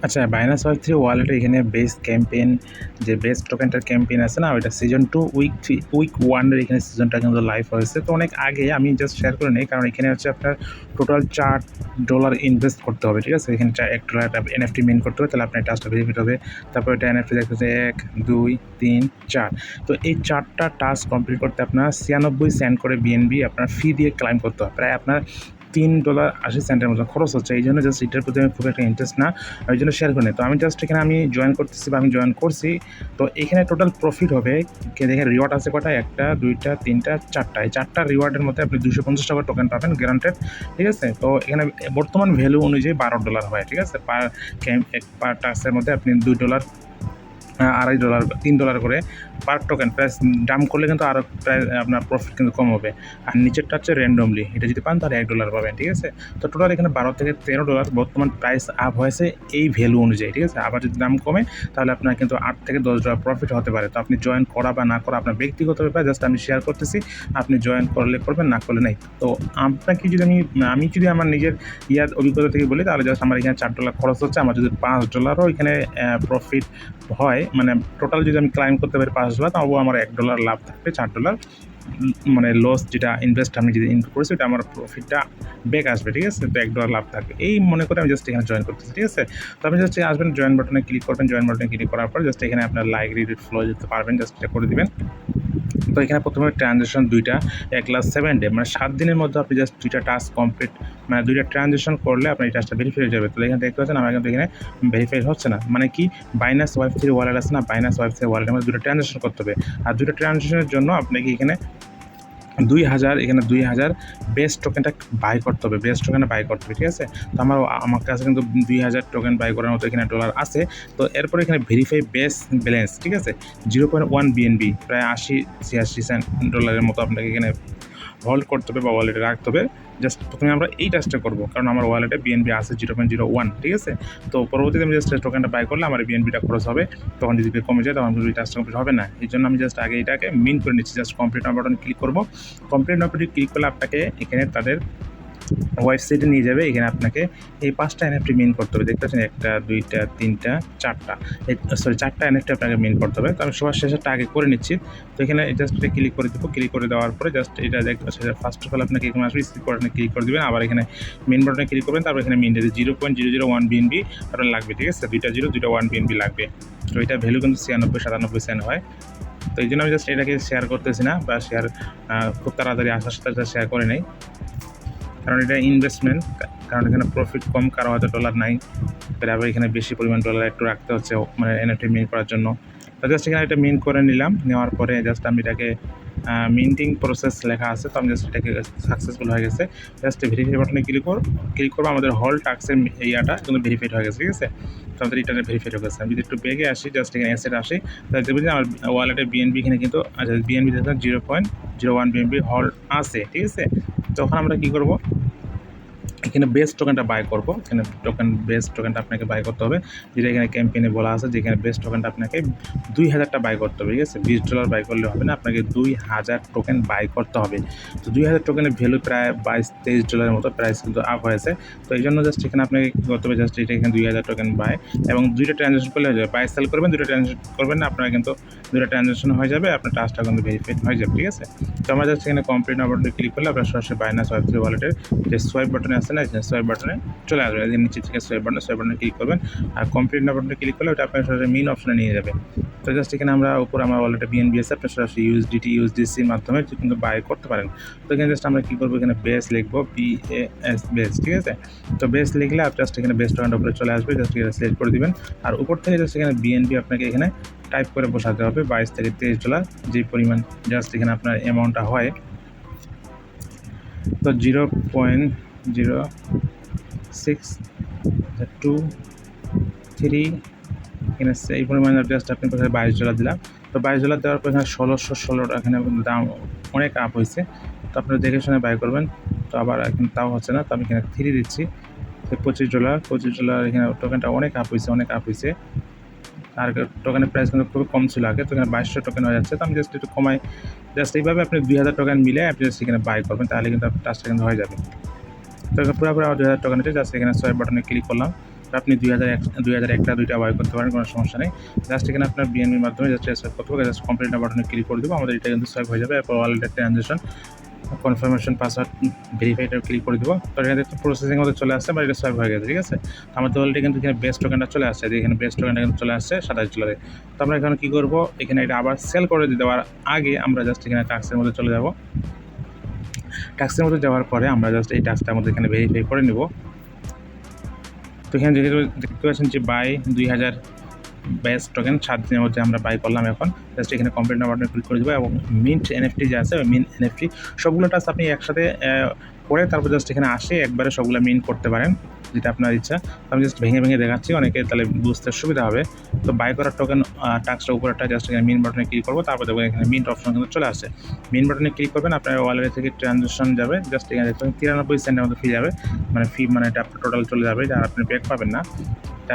আচ্ছা, বাইনান্স ওয়েব3 ওয়ালেটে এখানে বেস ক্যাম্পেইন যে বেস টোকেনটার ক্যাম্পেইন আছে না, ওইটা সিজন 2 উইক 1 এর এখানে সিজনটা কিন্তু লাইভ হয়েছে। তো অনেক আগে আমি জাস্ট শেয়ার করে নেই, কারণ এখানে হচ্ছে আপনার টোটাল $4 ইনভেস্ট করতে হবে, ঠিক আছে? এখানে $1 একটা এনএফটি মিন করতে হবে, তাহলে আপনার টাস্কটা ভেরিফাইড হবে। তারপর এটা এনএফটি দেখতেছে 1, 2, 3, 4। তো এই 4টা টাস্ক কমপ্লিট করতে আপনার 96 সেন্ট করে বিএনবি আপনার ফি দিয়ে ক্লাইম করতে হবে। প্রায় আপনার $3.80 মতো খরচ হচ্ছে। এই জন্য জাস্ট এটার প্রতি আমি খুব একটা ইন্টারেস্ট না, ওই জন্য শেয়ার করি না। তো আমি জাস্ট এখানে আমি জয়েন করতেছি বা আমি জয়েন করছি। তো এখানে টোটাল প্রফিট হবে, দেখেন রিওয়ার্ড আছে কটা, 1টা 2টা 3টা 4টা। এই 4টা রিওয়ার্ডের মধ্যে আপনি $250 টোকেন পাবেন গ্যারান্টেড, ঠিক আছে? তো এখানে বর্তমান ভ্যালু অনুযায়ী $12 হয়, ঠিক আছে? পার টাস্কের মধ্যে আপনি $2, $2.5, $3 করে পার টোকেন। প্রাইস দাম করলে কিন্তু আরও প্রায় আপনার প্রফিট কিন্তু কম হবে। আর নিচেরটা হচ্ছে র্যান্ডমলি, এটা যদি পান তাহলে $1 পাবেন, ঠিক আছে? তো টোটাল এখানে $12 থেকে $13 বর্তমান প্রাইস আপ হয়েছে এই ভ্যালু অনুযায়ী, ঠিক আছে? আবার যদি দাম কমে তাহলে আপনার কিন্তু $8 থেকে $10 প্রফিট হতে পারে। তো আপনি জয়েন করা বা না করা আপনার ব্যক্তিগত ব্যাপার, জাস্ট আমি শেয়ার করতেছি। আপনি জয়েন করলে করবেন, না করলে নেই। তো আপনাকে যদি আমি যদি আমার নিজের অভিজ্ঞতা থেকে বলি, তাহলে জাস্ট আমার এখানে $4 খরচ হচ্ছে। আমার যদি $5 এখানে প্রফিট হয়, মানে টোটাল যদি আমি ক্লাইম করতে পারি $5, তাও আমার $1 লাভ থাকবে। $4 মানে লস, যেটা ইনভেস্ট আমি যদি ইনভেস্ট করেছি ওটা আমার প্রফিটটা ব্যাক আসবে, ঠিক আছে? তো $1 লাভ থাকবে, এই মনে করে আমি জাস্ট এখানে জয়েন করতেছি, ঠিক আছে? তো আপনি জাস্ট আসবেন, জয়েন বাটনে ক্লিক করবেন। জয়েন বাটনে ক্লিক করার পর জাস্ট এখানে আপনার লাইক রিড ফ্লো যেতে পারবেন, জাস্ট এটা করে দিবেন। তো এখানে প্রথমে ট্রানজ্যাকশন 2টা 1+7 ডে, মানে 7 দিনের মধ্যে আপনি জাস্ট 2টা টাস্ক কমপ্লিট, মানে 2টা ট্রানজ্যাকশন করলে আপনার এই টাস্কটা ভেরিফাই হয়ে যাবে। তো এখানে দেখতে পাচ্ছেন আমার কিন্তু এখানে ভেরিফাই হচ্ছে না, মানে কি বাইনান্স ওয়েব3 ওয়ালেট আছে না, বাইনান্স ওয়েব3 ওয়ালেটের মধ্যে 2টা ট্রানজ্যাকশন করতে হবে। আর 2টা ট্রানজ্যাকশনের জন্য আপনাকে এখানে 2000 বেস্ট টোকেনটা বাই করতে হবে, বেস্ট টোকেনটা বাই করতে হবে, ঠিক আছে? তো আমার কাছে কিন্তু 2000 টোকেন বাই করার মতো এখানে ডলার আছে। তো এরপরে এখানে ভেরিফাই বেস ব্যালেন্স, ঠিক আছে? 0.1 বিএনবি, প্রায় $80-86 মতো আপনাকে এখানে হোল্ড করতে হবে বা ওয়ালেটে রাখতে হবে। জাস্ট প্রথমে আমরা এই টাস্কটা করবো, কারণ আমার ওয়ালেটে বিএনবি আছে 0.01, ঠিক আছে? তো পরবর্তীতে আমি জাস্ট টোকেনটা বাই করলে আমার বিএনবিটা খরচ হবে, তখন যদি কমে যায় তখন এই টাস্কটা কমপ্লিট হবে না। এই জন্য আমি জাস্ট আগে এটাকে মিন করে নিচ্ছি। জাস্ট কমপ্লিট নাও বাটন ক্লিক করবো। কমপ্লিট নাও বাটনে ক্লিক করলে আপনাকে এখানে তাদের ওয়েবসাইটে নিয়ে যাবে। এখানে আপনাকে এই 5টা এনএফটি মিন করতে হবে। দেখতে পাচ্ছেন 1টা 2টা 3টা 4টা, 4টা এনএফটি আপনাকে মিন করতে হবে। তো আমি সবার শেষেরটা আগে করে নিচ্ছি। তো এখানে জাস্ট এটা ক্লিক করে দেবো। ক্লিক করে দেওয়ার পরে জাস্ট এটা দেখতে পাচ্ছেন, ফার্স্ট অফ অল আপনাকে এখানে আসবে, স্কিপ বাটনে ক্লিক করে দেবেন। আবার এখানে মেন বাটনে ক্লিক করবেন। তারপর এখানে মিন 0.001 বিএনবি আপনার লাগবে, ঠিক আছে? 2টা 0 2টা 1 বিএনবি লাগবে। তো এটা ভ্যালু কিন্তু 96-97 সেন্ট হয়। তো এই জন্য আমি জাস্ট এটাকে শেয়ার করতেছি না, বা খুব তাড়াতাড়ি আসার সাথে শেয়ার করে নেই, কারণ এটা ইনভেস্টমেন্ট। কারণ এখানে প্রফিট কম, কারো হয়তো ডলার নাই, আবার এখানে বেশি পরিমাণ ডলার একটু রাখতে হচ্ছে মানে এনএফটি মিন করার জন্য। তো জাস্ট এখানে এটা মিন করে নিলাম। নেওয়ার পরে জাস্ট আমি এটাকে মিন্টিং প্রসেস লেখা আছে, তো আমি জাস্ট এটাকে সাকসেসফুল হয়ে গেছে। জাস্ট ভেরিফাই বাটনে ক্লিক করবো। আমাদের হল টাস্কের ইয়াটা কিন্তু ভেরিফাইড হয়ে গেছে, ঠিক আছে? তো আমাদের এটা ভেরিফাইড হয়ে গেছে। আমি যদি একটু বেগে আসি, জাস্ট এখানে অ্যাসেট আসি, তাহলে দেখবেন যে আমার ওয়ালেটে বিএনবি এখানে কিন্তু বিএনবি দেখবেন 0.01 বিএনবি হল আছে, ঠিক আছে? তখন আমরা কী করবো, এখানে বেস্ট টোকেনটা বাই করবো। এখানে বেস্ট টোকেনটা আপনাকে বাই করতে হবে, যেটা এখানে ক্যাম্পেইনে বলা আছে যে এখানে বেস্ট টোকেনটা আপনাকে 2000টা বাই করতে হবে, ঠিক আছে? $20 বাই করলে হবে না, আপনাকে 2000 টোকেন বাই করতে হবে। তো 2000 টোকেনের ভ্যালু প্রায় $22-23 মতো প্রাইস কিন্তু আপ হয়েছে। তো এই জন্য জাস্ট এখানে আপনাকে কী করতে হবে, জাস্ট এটা এখানে 2000 টোকেন বাই, এবং 2টা ট্রানজ্যাকশন করলে হয়ে যাবে। বাই সেল করবেন, 2টা ট্রানজ্যাকশন করবেন না, আপনারা কিন্তু 2টা ট্রানজ্যাকশন হয়ে যাবে, আপনার টাস্কটা কিন্তু ভেরিফাইড হয়ে যাবে, ঠিক আছে? তো আমরা জাস্ট এখানে কমপ্লিট নাও বাটনে ক্লিক করলে আপনার সরাসরি বাইনান্স ওয়েব3 ওয়ালেটের যে সোয়াইপ বাটনে আছে না, সোয়াইপ বাটনে চলে আসবে। এদের নিচে থেকে সোয়াইপ বাটনে ক্লিক করবেন, আর কমপ্লিট নাও বাটনে ক্লিক করলে ওটা আপনার সরাসরি মেইন অপশনে নিয়ে যাবে। তো জাস্ট এখানে আমরা উপরে আমার ওয়ালেটে বিএনবি আছে, আপনার সরাসরি ইউএসডিসির মাধ্যমে কিন্তু বাই করতে পারেন। তো এখানে জাস্ট আমরা কী করবো, এখানে বেস লিখবো, BAS বেস, ঠিক আছে? তো বেস লিখলে আপনি জাস্ট এখানে বেস টোকেনটা উপরে চলে আসবে, জাস্ট এখানে সিলেক্ট করে দিবেন। আর উপর থেকে জাস্ট এখানে বিএনবি আপনাকে এখানে টাইপ করে বসাতে হবে, $22 থেকে $23 যেই পরিমাণ জাস্ট এখানে আপনার অ্যামাউন্টটা হয়। তো 0.0623 এখানে এই পরিমাণ জাস্ট আপনি $22 দিলাম। তো $22 দেওয়ার পর এখানে 1616 এখানে দাম অনেক আপ হয়েছে। তো আপনারা দেখে শুনে বাই করবেন। তো আবার এখন তাও হচ্ছে না, তো আমি এখানে 3 দিচ্ছি। $25 এখানে টোকেনটা অনেক আপ হয়েছে। আর টোকেনের প্রাইস কিন্তু খুবই কম ছিল আগে, তো এখানে 2200 টোকেন হয়ে যাচ্ছে। তো আমি জাস্ট একটু কমাই, জাস্ট এইভাবে আপনি 2000 টোকেন মিলে আপনি জাস্ট এখানে বাই করবেন, তাহলে কিন্তু আপনার টাস্কটা কিন্তু হয়ে যাবে। তো পুরোপুরি আমার 2000 টোকেন আছে, জাস্ট এখানে সোয়াইপ বাটনে ক্লিক করলাম। আপনি 2001টা 2টা বাই করতে পারেন, কোনো সমস্যা নেই। জাস্ট এখানে আপনার বিএনবির মাধ্যমে জাস্ট সোয়াইপ করতে হবে, জাস্ট কমপ্লিট নাও বাটনে ক্লিক করে দেবো, আমাদের এটা কিন্তু সোয়াইপ হয়ে যাবে। এরপর ওয়ালেটের ট্রানজ্যাকশন কনফার্মেশন পাসওয়ার্ড ভেরিফাইটা ক্লিক করে দেবো। তো এখানে দেখতে প্রসেসিং মধ্যে চলে আসছে, বা এটা সোয়াইপ হয়ে গেছে, ঠিক আছে। তো আমাদের অলরেডি কিন্তু এখানে বেস্ট টোকেনটা চলে আসছে, এখানে বেস্ট টোকেনটা কিন্তু চলে আসছে $27। তো আমরা এখানে কী করবো, এখানে এটা আবার সেল করে দিতে দেওয়ার আগে আমরা জাস্ট এখানে টাস্কের মধ্যে চলে যাব। টাস্কের মধ্যে যাওয়ার পরে আমরা জাস্ট এই টাস্কটার মধ্যে এখানে ভেরিফাই করে নেব। তো এখানে দেখতে পাচ্ছেন যে বাই 2000 বেস্ট টোকেন 7 দিনের মধ্যে আমরা বাই করলাম। এখন জাস্ট এখানে কমপ্লিট নাও বাটনে ক্লিক করে দেবো, এবং মিন্ট এনএফটি যে আছে ওই মিন্ট এনএফটি সবগুলো টাস্ক আপনি একসাথে করে তারপর জাস্ট এখানে আসে একবারে সবগুলো মিন্ট করতে পারেন, যেটা আপনার ইচ্ছা। আমি জাস্ট ভেঙে ভেঙে দেখাচ্ছি, অনেকে তাহলে বুঝতে সুবিধা হবে। তো বাই করার টোকেন টাস্কটা উপরেরটা জাস্ট এখানে মিন্ট বাটনে ক্লিক করবো, তারপর দেখবেন এখানে মিন্ট অপশন কিন্তু চলে আসে। মিন্ট বাটনে ক্লিক করবেন, আপনার ওয়ালেট থেকে ট্রানজ্যাকশন যাবে, জাস্ট এখানে দেখবেন 93 সেন্টের মতো ফি যাবে, মানে ফি মানে এটা আপনার টোটাল চলে যাবে, আর আপনি ব্যাক পাবেন না।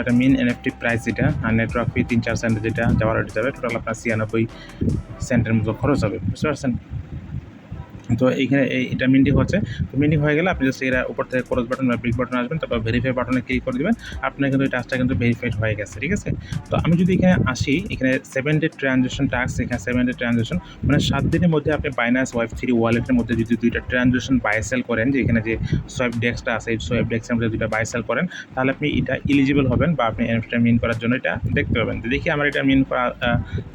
একটা মিন এনএফটি প্রাইস এটা, আর নেটওয়ার্ক ফি 3-4 সেন্ট যেটা যাওয়ার যাবে, টোটাল আপনার 96 সেন্টের মতো খরচ হবে, বুঝতে পারছেন। তো এইখানে এটা মিন্টিং হচ্ছে। তো মিন্টিং হয়ে গেলে আপনি জাস্ট এর উপর থেকে ক্রস বাটন বা বিগ বাটন আসবেন, তারপর ভেরিফাই বাটনে ক্লিক করে দেবেন, আপনার কিন্তু এই টাস্কটা কিন্তু ভেরিফাইড হয়ে গেছে, ঠিক আছে। তো আমি যদি এখানে আসি, এখানে 7 ডে ট্রানজ্যাকশন টাস্ক, এখানে 7 ডে ট্রানজ্যাকশন মানে 7 দিনের মধ্যে আপনি বাইনান্স Web3 ওয়ালেটের মধ্যে যদি 2টা ট্রানজ্যাকশন বাই সেল করেন, যে এখানে যে সোয়াইপ ডেস্কটা আছে এই সোয়াইপ ডেস্কের মধ্যে 2টা বাই সেল করেন, তাহলে আপনি এটা এলিজিবল হবেন, বা আপনি এনএফটিটা মিন করার জন্য এটা দেখতে পাবেন। তো দেখি আমার এটা মিন করা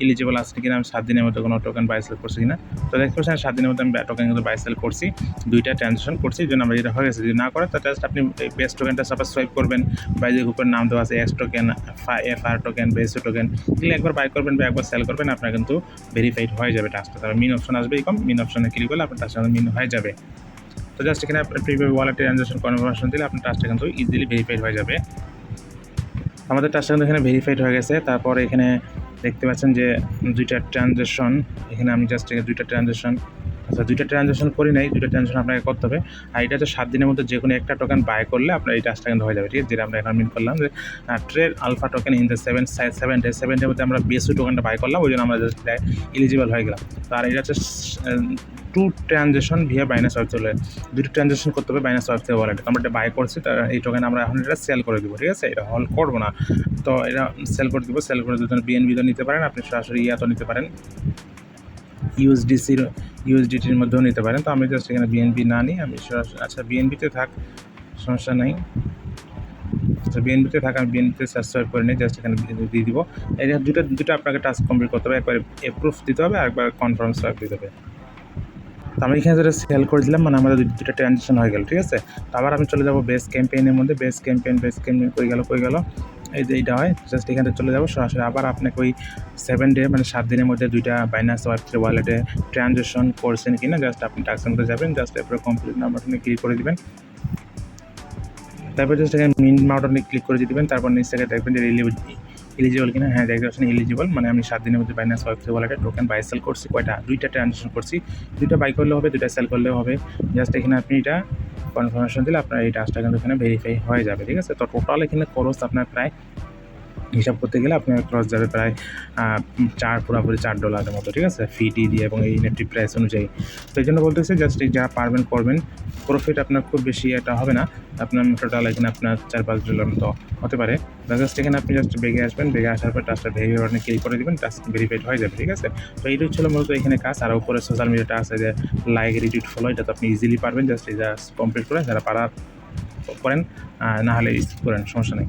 এলিজিবল আছে কিনা, আমি 7 দিনের মধ্যে কোনো টোকেন বাই সেল করছি কিনা। তো দেখতে পাচ্ছেন 7 দিনের মধ্যে আমি টোকেন কিন্তু বাই সেল করছি, 2টা ট্রানজ্যাকশন করছি, এই জন্য আমরা এটা হয়ে গেছে। যদি না করে তাহলে জাস্ট আপনি বেস্ট টোকেনটা সাপোজ সোয়াইপ করবেন, বাই যে গ্রুপের নাম দেওয়া আছে x token, FR token, best token, এগুলো একবার বাই করবেন বা একবার সেল করবেন, আপনার কিন্তু ভেরিফাইড হয়ে যাবে টাস্কটা। তারপর মিন অপশন আসবে, এরকম মিন অপশনে ক্লিক করলে আপনার টাস্কটা মিন হয়ে যাবে। তো জাস্ট এখানে আপনার প্রিপেড ওয়ালেট ট্রানজ্যাকশন কনফার্মেশন দিলে আপনার টাস্কটা কিন্তু ইজিলি ভেরিফাইড হয়ে যাবে। আমাদের টাস্কটা কিন্তু এখানে ভেরিফাইড হয়ে গেছে। তারপর এখানে দেখতে পাচ্ছেন যে 2টা ট্রানজ্যাকশন, এখানে আমি জাস্ট 2টা ট্রানজ্যাকশন, আচ্ছা 2টা ট্রানজ্যাকশন করি নাই, 2টা ট্রানজ্যাকশন আপনাকে করতে হবে। আর এটা হচ্ছে 7 দিনের মধ্যে যে কোনো একটা টোকেন বাই করলে আপনার এই টাস্কটা কিন্তু হয়ে যাবে, ঠিক আছে। যেটা আমরা এখন মিন করলাম যে trade alpha token in the 7 day মধ্যে আমরা বেসু টোকেনটা বাই করলাম, ওই জন্য আমরা জাস্ট এলিজিবল হয়ে গেলাম। তো আর এটা হচ্ছে 2 ট্রানজ্যাকশন ভিয়া বাইনান্স ওয়ালেট চলে, 2টো ট্রানজ্যাকশন করতে হবে বাইনান্স ওয়ালেট থেকে ওয়ালেটে। আমরা এটা বাই করছি, তার এই টোকেন আমরা এখন এটা সেল করে দেবো, ঠিক আছে। এটা হল করবো না, তো এটা সেল করে দেবো। সেল করে দেওয়ার জন্য বিএনবি তো নিতে পারেন, আপনি সরাসরি ইয়াতো নিতে পারেন, ইউএসডিটির মধ্যেও নিতে পারেন। তো আমি জাস্ট এখানে বিএনবি না নিই, আমি আচ্ছা বিএনবিতে থাক, সমস্যা নেই। আচ্ছা বিএনবিতে থাক, আমি বিএনবিতে সাবস্ক্রাইব করে নিই, জাস্ট এখানে দিয়ে দিব। এই দুটো আপনাকে টাস্ক কমপ্লিট করতে হবে, একবার অ্যাপ্রুভ দিতে হবে আর একবার কনফার্ম সোয়াইপ দিতে হবে। তো আমি এখানে যেটা সেল করে দিলাম, মানে আমাদের 2টা ট্রানজ্যাকশন হয়ে গেল, ঠিক আছে। তো আবার আমি চলে যাবো বেস ক্যাম্পেইনের মধ্যে, বেস ক্যাম্পেইন কই গেল, এই যে এইটা হয়, জাস্ট এখানে চলে যাবো সরাসরি। আবার আপনাকে ওই 7 ডে মানে 7 দিনের মধ্যে 2টা বাইনান্স Web3 ওয়ালেটে ট্রানজ্যাকশন করছেন কিনা, জাস্ট আপনি টাস্কের মধ্যে যাবেন, জাস্ট এরপরে কমপ্লিট নাও বাটনে ক্লিক করে দিবেন। তারপর জাস্ট এখানে মিন বাটনে ক্লিক করে দিবেন, তারপর নিচ থেকে দেখবেন যে এলিজিবল কিনা, হ্যাঁ দেখতে পাচ্ছেন এলিজিবল, মানে আমি 7 দিনের মধ্যে বাইনান্স Web3 ওয়ালেটে টোকেন বাই সেল করছি। কয়টা? 2টা ট্রানজ্যাকশন করছি, 2টা বাই করলেও হবে, 2টা সেল করলেও হবে। জাস্ট এখানে আপনি এটা কনফার্মেশন দিলে আপনার এই টাস্কটা কিন্তু এখানে ভেরিফাই হয়ে যাবে, ঠিক আছে। তো টোটাল এখানে খরচ আপনার প্রায় হিসাব করতে গেলে আপনার খরচ যাবে প্রায় পুরোপুরি $4 মতো, ঠিক আছে, ফিটি দিয়ে এবং এই এনএফটি প্রাইস অনুযায়ী। তো এই জন্য বলতেছি জাস্ট যারা পারবেন করবেন, প্রফিট আপনার খুব বেশি এটা হবে না, আপনার টোটাল এখানে আপনার $4-5 মতো হতে পারে। জাস্ট এখানে আপনি জাস্ট বেগে আসবেন, বেগে আসার পর টাস্কটা ভেরিফাই বাটনে ক্লিক করে দেবেন, টাস্ক ভেরিফাইড হয়ে যাবে, ঠিক আছে। তো এইটাই ছিল মূলত এখানে কাজ। আর উপরে সোশ্যাল মিডিয়াটা আছে যে লাইক, রিটুইট, ফলো, এটা তো আপনি ইজিলি পারবেন, জাস্ট এটা কমপ্লিট করেন, যারা পারা করেন, না হলে স্কিপ করেন, সমস্যা নেই।